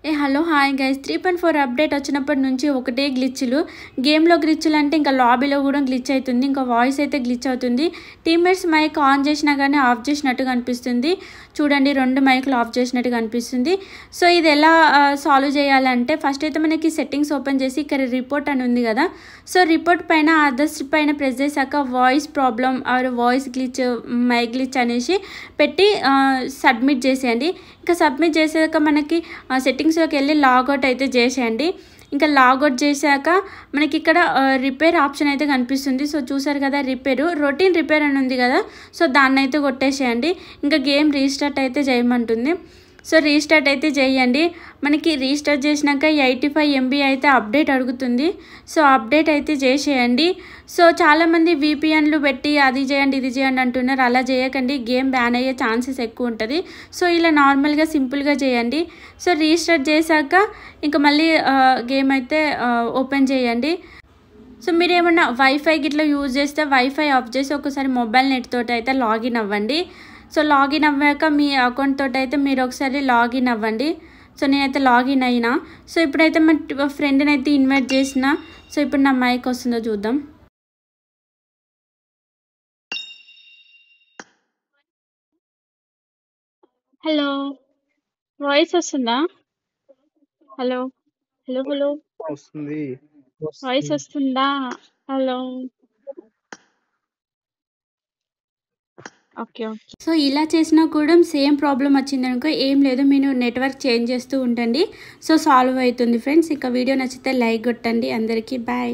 Hello hi guys 3.4 update వచ్చినప్పటి నుంచి ఒకటే గ్లిచ్లు గేమ్లో గ్లిచ్లు అంటే ఇంకా లాబీలో కూడా గ్లిచ్ అవుతుంది, ఇంకా వాయిస్ అయితే గ్లిచ్ అవుతుంది. టీమ్మేట్స్ మైక్ ఆన్ చేసినా కానీ ఆఫ్ చేసినట్టుగా అనిపిస్తుంది. చూడండి, రెండు మైక్లు ఆఫ్ చేసినట్టుగా అనిపిస్తుంది. సో ఇది ఎలా సాల్వ్ చేయాలంటే ఫస్ట్ అయితే మనకి సెట్టింగ్స్ ఓపెన్ చేసి ఇక్కడ రిపోర్ట్ అని ఉంది కదా, సో రిపోర్ట్ పైన అదర్స్ పైన ప్రెస్ చేశాక voice problem or voice glitch mike glitch అనేసి పెట్టి సబ్మిట్ చేసేయండి. ఇంకా సబ్మిట్ చేసాక మనకి సెట్టింగ్స్లోకి వెళ్ళి లాగౌట్ అయితే చేసేయండి. ఇంకా లాగౌట్ చేశాక మనకి ఇక్కడ రిపేర్ ఆప్షన్ అయితే కనిపిస్తుంది. సో చూసారు కదా, రొటీన్ రిపేర్ అని ఉంది కదా, సో దాన్ని అయితే కొట్టేసేయండి. ఇంకా గేమ్ రీస్టార్ట్ అయితే చేయమంటుంది. సో రీస్టార్ట్ అయితే చేయండి. మనకి రీస్టార్ట్ చేసినాక 85 MB అయితే అప్డేట్ అడుగుతుంది. సో అప్డేట్ అయితే చేసేయండి. సో చాలామంది VPNలు పెట్టి అది చేయండి ఇది చేయండి అంటున్నారు. అలా చేయకండి, గేమ్ బ్యాన్ అయ్యే ఛాన్సెస్ ఎక్కువ ఉంటుంది. సో ఇలా నార్మల్గా సింపుల్గా చేయండి. సో రీస్టార్ట్ చేశాక ఇంకా మళ్ళీ గేమ్ అయితే ఓపెన్ చేయండి. సో మీరు ఏమన్నా వైఫై గిట్లా యూజ్ చేస్తే వైఫై ఆఫ్ చేసి ఒకసారి మొబైల్ నెట్ తోటి అయితే లాగిన్ అవ్వండి. సో లాగిన్ అవ్వాక మీ అకౌంట్ తోటి అయితే మీరు ఒకసారి లాగిన్ అవ్వండి. సో నేనైతే లాగిన్ అయినా. సో ఇప్పుడైతే మా ఫ్రెండ్ని అయితే ఇన్వైట్ చేసిన. సో ఇప్పుడు నా మైక్ వస్తుందో చూద్దాం. హలో, వాయిస్ వస్తుందా? హలో హలో హలో, వాయిస్ వస్తుందా? Hello, okay. సో ఇలా చేసినా కూడా సేమ్ ప్రాబ్లం వచ్చింది అనుకో, ఏం లేదు, మీరు నెట్వర్క్ చేంజ్ చేస్తూ ఉండండి. సో సాల్వ్ అవుతుంది ఫ్రెండ్స్. ఇంకా వీడియో నచ్చితే లైక్ కొట్టండి. అందరికీ బాయ్.